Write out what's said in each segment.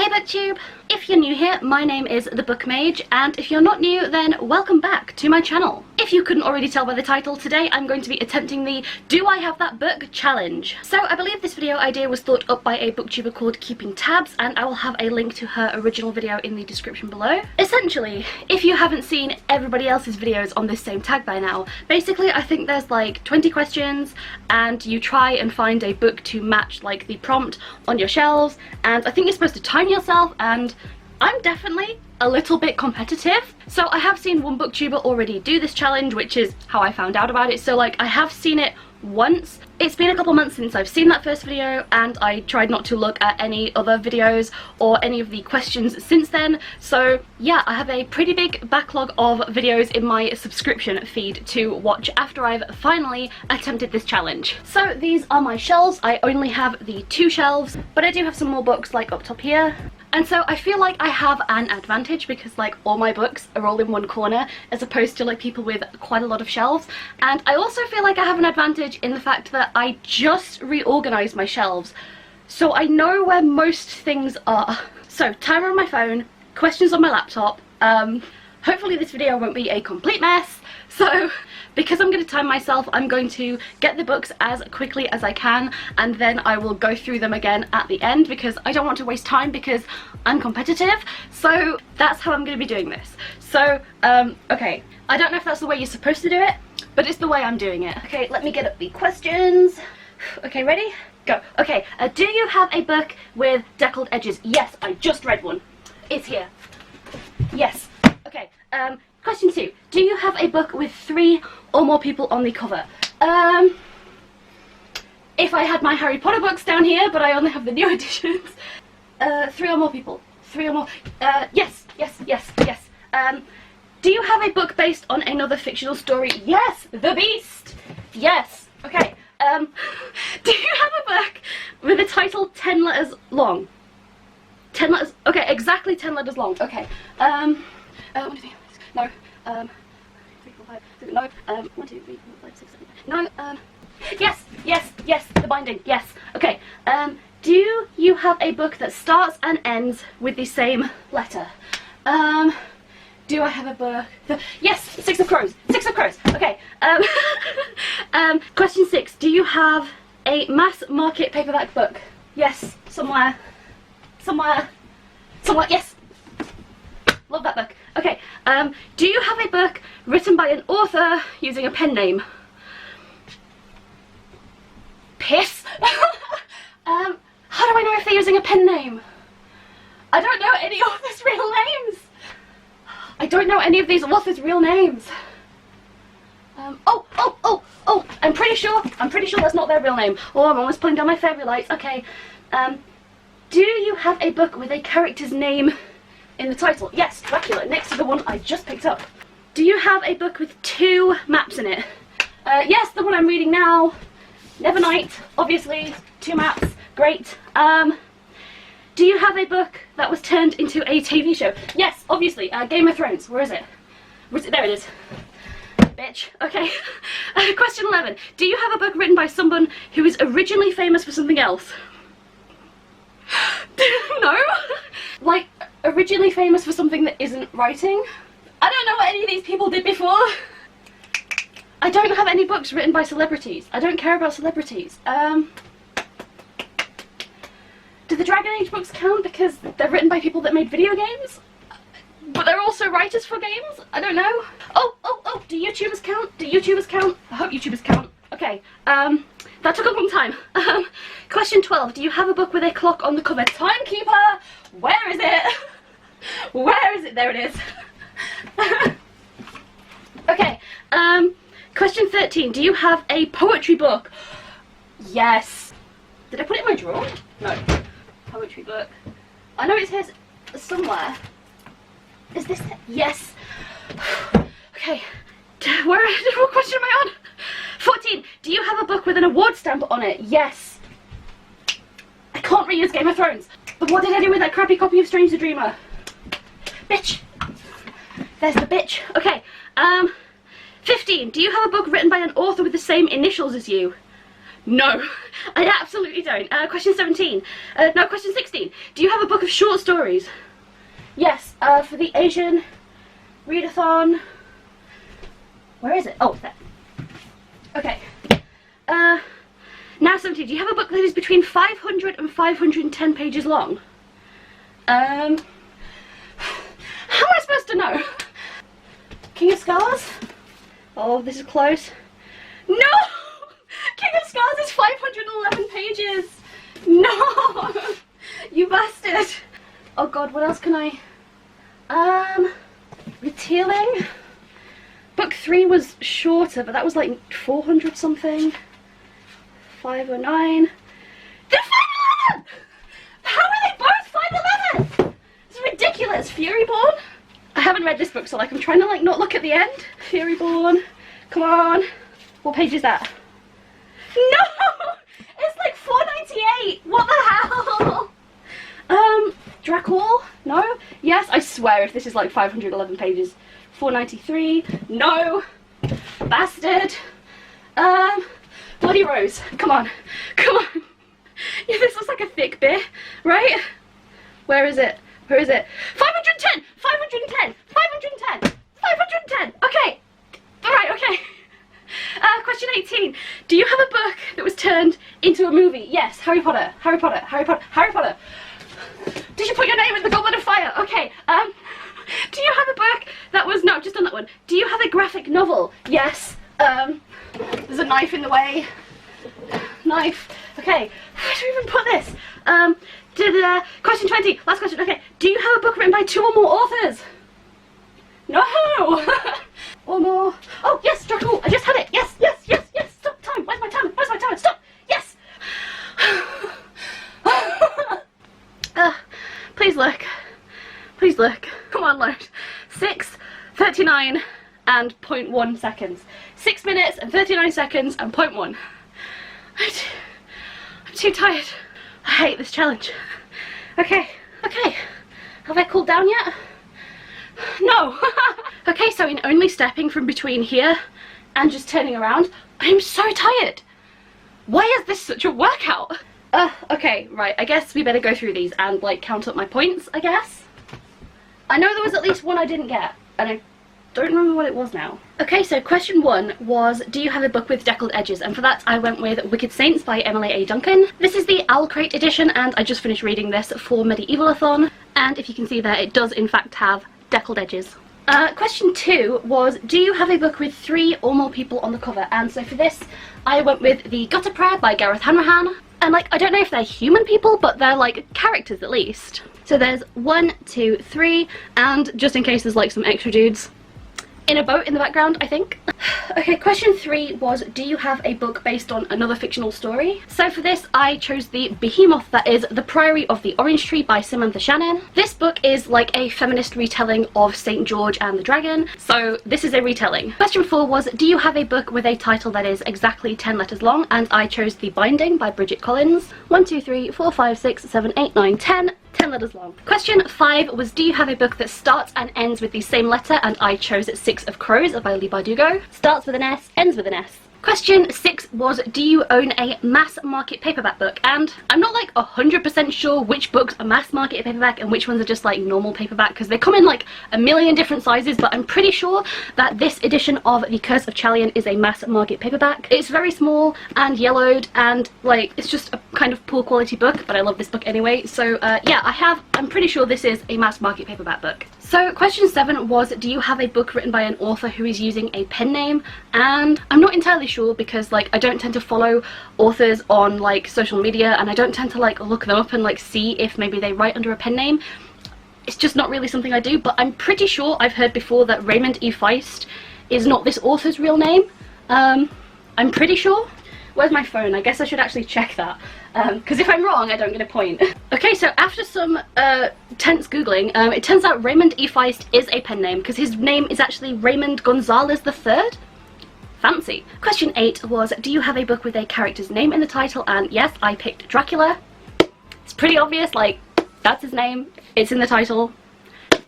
Hey BookTube! If you're new here, my name is the Book Mage, and if you're not new, then welcome back to my channel. If you couldn't already tell by the title, today I'm going to be attempting the Do I Have That Book challenge. So I believe this video idea was thought up by a booktuber called Keeping Tabs, and I will have a link to her original video in the description below. Essentially, if you haven't seen everybody else's videos on this same tag by now, basically I think there's like 20 questions and you try and find a book to match like the prompt on your shelves, and I think you're supposed to time yourself, and I'm definitely a little bit competitive. So I have seen one booktuber already do this challenge, which is how I found out about it. So like I have seen it once. It's been a couple months since I've seen that first video, and I tried not to look at any other videos or any of the questions since then. So yeah, I have a pretty big backlog of videos in my subscription feed to watch after I've finally attempted this challenge. So these are my shelves. I only have the 2 shelves, but I do have some more books like up top here. And so I feel like I have an advantage because like all my books are all in one corner as opposed to like people with quite a lot of shelves. And I also feel like I have an advantage in the fact that I just reorganized my shelves, so I know where most things are. So timer on my phone, questions on my laptop. Hopefully this video won't be a complete mess. So because I'm going to time myself, I'm going to get the books as quickly as I can, and then I will go through them again at the end because I don't want to waste time because I'm competitive. So that's how I'm going to be doing this. So okay, I don't know if that's the way you're supposed to do it, but it's the way I'm doing it. Okay, let me get up the questions. Okay, ready? Go. Okay, do you have a book with deckled edges? Yes, I just read one. It's here. Yes. Okay, question 2. Do you have a book with 3 or more people on the cover? If I had my Harry Potter books down here, but I only have the new editions. 3 or more people. 3 or more. Yes, yes, yes, yes. Do you have a book based on another fictional story? Yes, The Beast. Yes. Okay. Do you have a book with a title 10 letters long? 10 letters. Okay, exactly 10 letters long. Okay. What do you think? No. 3, 4, 5, 6, no. 1, 2, 3, 4, 5, 6, 7. No. Yes, yes, yes. The binding. Yes. Okay. Do you have a book that starts and ends with the same letter? Do I have a book? Yes, 6 of Crows. 6 of Crows. Okay. Question 6. Do you have a mass market paperback book? Yes. Somewhere. Somewhere. Somewhere. Yes. Love that book. Okay. Do you have a book written by an author using a pen name? Piss. How do I know if they're using a pen name? I don't know any authors' real names. I don't know any of these authors' real names. Oh, I'm pretty sure that's not their real name. Oh, I'm almost putting down my fairy lights. Okay. Do you have a book with a character's name in the title? Yes, Dracula, next to the one I just picked up. Do you have a book with 2 maps in it? Yes, the one I'm reading now. Nevernight, obviously, 2 maps, great. Do you have a book that was turned into a TV show? Yes, obviously, Game of Thrones. Where is it? Where's it? There it is. Bitch. Okay. Question 11. Do you have a book written by someone who is originally famous for something else? No? Like, originally famous for something that isn't writing? I don't know what any of these people did before. I don't have any books written by celebrities. I don't care about celebrities. Do the Dragon Age books count because they're written by people that made video games? But they're also writers for games? I don't know. Oh, do YouTubers count? Do YouTubers count? I hope YouTubers count. Okay, that took a long time. Question 12. Do you have a book with a clock on the cover? Timekeeper! Where is it? Where is it? There it is. Okay, question 13. Do you have a poetry book? Yes. Did I put it in my drawer? No. Poetry book. I know it's here somewhere. Is this it? Yes. Okay. What question am I on? 14. Do you have a book with an award stamp on it? Yes. I can't reuse Game of Thrones. But what did I do with that crappy copy of Strange the Dreamer? Bitch. There's the bitch. Okay. 15. Do you have a book written by an author with the same initials as you? No, I absolutely don't. Question 17. No, question 16. Do you have a book of short stories? Yes, for the Asian readathon. Where is it? Oh, there. Okay. Now 17. Do you have a book that is between 500 and 510 pages long? How am I supposed to know? King of Scars? Oh, this is close. No! King of Scars is 511 pages! No! You bastard! Oh god, what else can I... Retailing? Book 3 was shorter, but that was like 400 something. 509. They're 511! How are they both 511? It's ridiculous. Furyborn? I haven't read this book, so like I'm trying to like not look at the end. Furyborn. Come on. What page is that? No! It's like 498! What the hell? Dracul? No? Yes, I swear if this is like 511 pages. 493. No! Bastard! Bloody Rose. Come on. Come on. Yeah, this looks like a thick beer, right? Where is it? Where is it? 510! 510! 510! 510! Okay! Alright, okay. Question 18. Do you have a book that was turned into a movie? Yes, Harry Potter. Harry Potter. Harry Potter. Harry Potter. Did you put your name in the Goblet of Fire? Okay, do you have a book that was... No, I've just done that one. Do you have a graphic novel? Yes. There's a knife in the way. Knife. Okay, where do we even put this? Question 20. Last question. Okay, do you have a book written by 2 or more authors? No! Or more. Oh, yes, Dracul. I just had it. Yes, yes, yes, yes. Stop time. Where's my timer? Where's my timer? Stop. Yes. Please look. Please look. Come on, load. 6:39 and 0.1 seconds. 6 minutes and 39 seconds and 0.1. I'm too tired. I hate this challenge. Okay, okay. Have I cooled down yet? No. Okay, so in only stepping from between here and just turning around, I'm so tired. Why is this such a workout? Okay, right, I guess we better go through these and like count up my points, I guess. I know there was at least one I didn't get, and I don't remember what it was now. Okay, so question 1 was, do you have a book with deckled edges? And for that I went with Wicked Saints by Emily A. Duncan. This is the Owl Crate edition, and I just finished reading this for Medievalathon, and if you can see there, it does in fact have deckled edges. Question 2 was, do you have a book with 3 or more people on the cover? And so for this, I went with The Gutter Prayer by Gareth Hanrahan. And like, I don't know if they're human people, but they're like characters at least. So there's 1, 2, 3, and just in case there's like some extra dudes in a boat in the background, I think. Okay, question 3 was, do you have a book based on another fictional story? So for this, I chose the behemoth that is The Priory of the Orange Tree by Samantha Shannon. This book is like a feminist retelling of St. George and the Dragon, so this is a retelling. Question 4 was, do you have a book with a title that is exactly 10 letters long? And I chose The Binding by Bridget Collins. 1, 2, 3, 4, 5, 6, 7, 8, 9, 10. 10 letters long. Question 5 was, do you have a book that starts and ends with the same letter? And I chose 6 of Crows by Leigh Bardugo. Starts with an S, ends with an S. Question 6 was, do you own a mass market paperback book? And I'm not like 100% sure which books are mass market paperback and which ones are just like normal paperback, because they come in like a million different sizes, but I'm pretty sure that this edition of The Curse of Chalion is a mass market paperback. It's very small and yellowed, and like it's just a kind of poor quality book, but I love this book anyway. So yeah, I'm pretty sure this is a mass market paperback book. So question 7 was, do you have a book written by an author who is using a pen name? And I'm not entirely sure, because like I don't tend to follow authors on like social media, and I don't tend to like look them up and like see if maybe they write under a pen name. It's just not really something I do, but I'm pretty sure I've heard before that Raymond E. Feist is not this author's real name. I'm pretty sure. Where's my phone? I guess I should actually check that, because if I'm wrong I don't get a point. Okay, so after some tense googling, it turns out Raymond E. Feist is a pen name, because his name is actually Raymond Gonzalez III. Fancy. Question 8 was, do you have a book with a character's name in the title? And yes, I picked Dracula. It's pretty obvious, like, that's his name, it's in the title.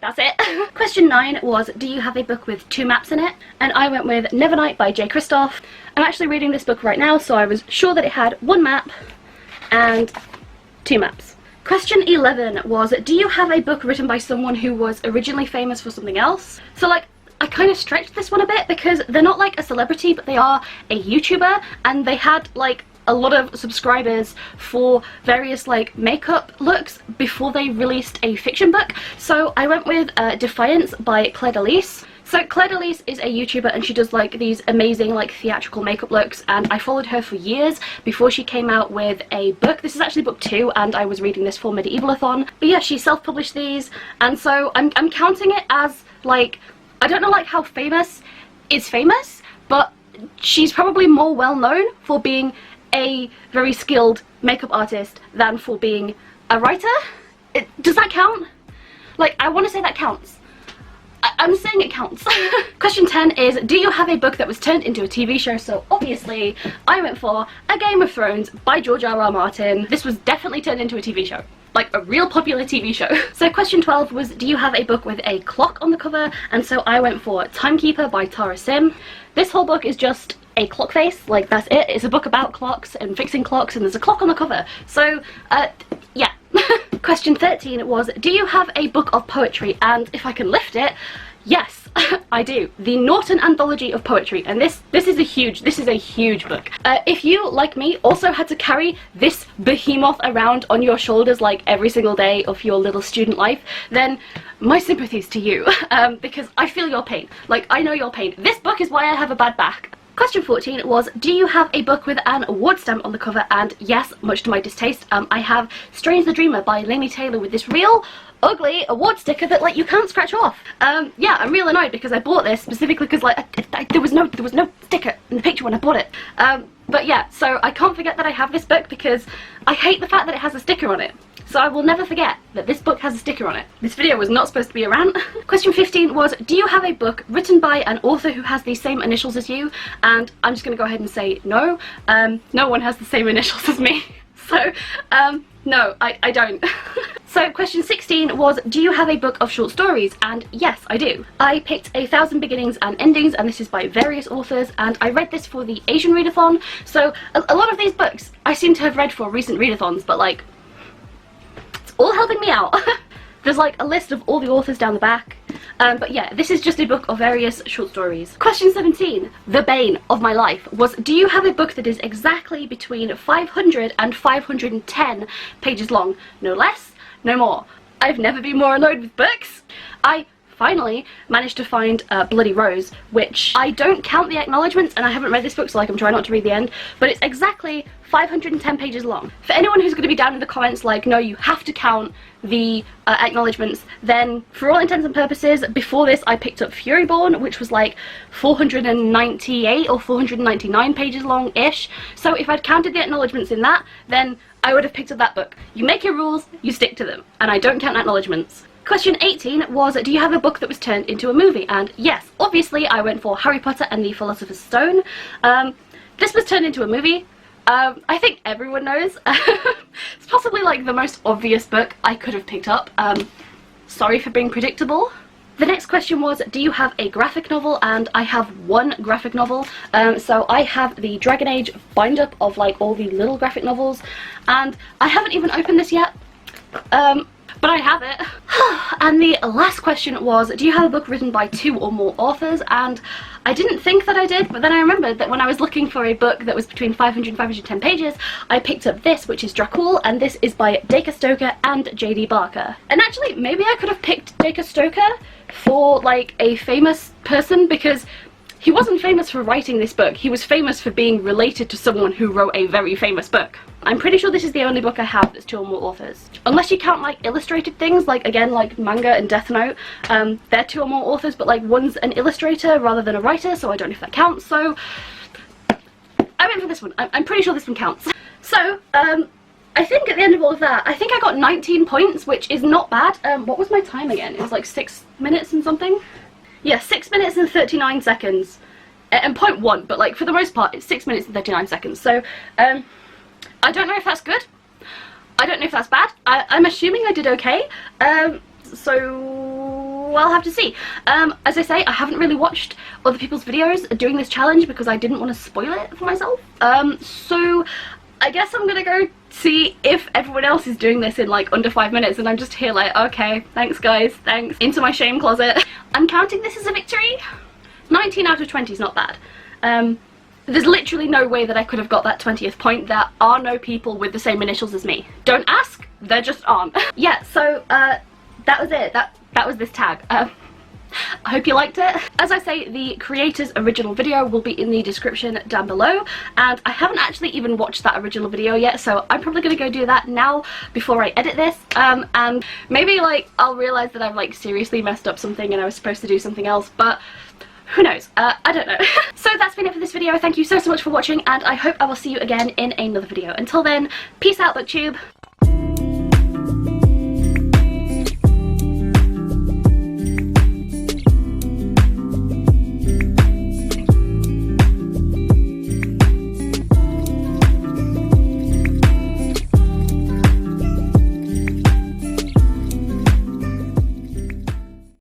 That's it. Question 9 was, do you have a book with 2 maps in it? And I went with Nevernight by J. Kristoff. I'm actually reading this book right now, so I was sure that it had 1 map and 2 maps. Question 11 was, do you have a book written by someone who was originally famous for something else? So like, I kind of stretched this one a bit because they're not like a celebrity, but they are a YouTuber, and they had like a lot of subscribers for various like makeup looks before they released a fiction book. So I went with Defiance by Claire Delise. So Claire Delise is a YouTuber and she does like these amazing like theatrical makeup looks, and I followed her for years before she came out with a book. This is actually book 2 and I was reading this for Medievalathon. But yeah, she self-published these, and so I'm counting it as like, I don't know like how famous is famous, but she's probably more well known for being a very skilled makeup artist than for being a writer. Does that count? Like, I want to say that counts. I'm saying it counts. Question 10 is, do you have a book that was turned into a TV show? So obviously I went for A Game of Thrones by George R.R. Martin. This was definitely turned into a TV show. Like a real popular TV show. So question 12 was, do you have a book with a clock on the cover? And so I went for Timekeeper by Tara Sim. This whole book is just a clock face, like that's it. It's a book about clocks and fixing clocks, and there's a clock on the cover. So yeah. Question 13 was, do you have a book of poetry? And if I can lift it, yes, I do. The Norton Anthology of Poetry, and this is a huge book. If you, like me, also had to carry this behemoth around on your shoulders like every single day of your little student life, then my sympathies to you, because I feel your pain. Like, I know your pain. This book is why I have a bad back. Question 14 was, do you have a book with an award stamp on the cover? And yes, much to my distaste, I have Strange the Dreamer by Laini Taylor with this real ugly award sticker that like you can't scratch off. Yeah, I'm real annoyed because I bought this specifically because like there was no sticker in the picture when I bought it. But yeah, so I can't forget that I have this book because I hate the fact that it has a sticker on it. So I will never forget that this book has a sticker on it. This video was not supposed to be a rant. Question 15 was, do you have a book written by an author who has the same initials as you? And I'm just going to go ahead and say no. No one has the same initials as me. So, no, I don't. So question 16 was, do you have a book of short stories? And yes, I do. I picked 1,000 Beginnings and Endings, and this is by various authors, and I read this for the Asian readathon. So a lot of these books I seem to have read for recent readathons, but like, it's all helping me out. There's like a list of all the authors down the back. But yeah, this is just a book of various short stories. Question 17, the bane of my life, was, do you have a book that is exactly between 500 and 510 pages long? No less, no more. I've never been more annoyed with books. I finally managed to find Bloody Rose, which I don't count the acknowledgements, and I haven't read this book, so like I'm trying not to read the end, but it's exactly 510 pages long. For anyone who's going to be down in the comments like, no, you have to count the acknowledgements, then for all intents and purposes, before this I picked up Furyborn, which was like 498 or 499 pages long-ish, so if I'd counted the acknowledgements in that, then I would have picked up that book. You make your rules, you stick to them, and I don't count acknowledgements. Question 18 was, do you have a book that was turned into a movie? And yes, obviously I went for Harry Potter and the Philosopher's Stone. This was turned into a movie. I think everyone knows. It's possibly like the most obvious book I could have picked up. Sorry for being predictable. The next question was, do you have a graphic novel? And I have one graphic novel. So I have the Dragon Age bind-up of like all the little graphic novels, and I haven't even opened this yet. But I have it. And the last question was, do you have a book written by 2 or more authors? And I didn't think that I did, but then I remembered that when I was looking for a book that was between 500 and 510 pages, I picked up this, which is Dracul, and this is by Dacre Stoker and J.D. Barker. And actually, maybe I could have picked Dacre Stoker for like a famous person, because he wasn't famous for writing this book, he was famous for being related to someone who wrote a very famous book. I'm pretty sure this is the only book I have that's 2 or more authors. Unless you count like illustrated things, like again like manga and Death Note, they're 2 or more authors, but like one's an illustrator rather than a writer, so I don't know if that counts, so I went for this one. I'm pretty sure this one counts. So, I think at the end of all of that, I think I got 19 points, which is not bad. What was my time again? It was like 6 minutes and something? Yeah, 6 minutes and 39 seconds. And point 1, but like for the most part, it's 6 minutes and 39 seconds. So, I don't know if that's good. I don't know if that's bad. I'm assuming I did okay. So I'll have to see. As I say, I haven't really watched other people's videos doing this challenge because I didn't want to spoil it for myself. So I guess I'm gonna go see if everyone else is doing this in like under 5 minutes, and I'm just here like, okay, thanks guys, thanks. Into my shame closet. I'm counting this as a victory. 19 out of 20 is not bad. There's literally no way that I could have got that 20th point. There are no people with the same initials as me. Don't ask, there just aren't. Yeah, so that was it. That was this tag. I hope you liked it. As I say, the creator's original video will be in the description down below, and I haven't actually even watched that original video yet, so I'm probably gonna go do that now before I edit this, and maybe like I'll realize that I've like seriously messed up something and I was supposed to do something else, but who knows? I don't know. So that's been it for this video. Thank you so much for watching, and I hope I will see you again in another video. Until then, peace out, BookTube.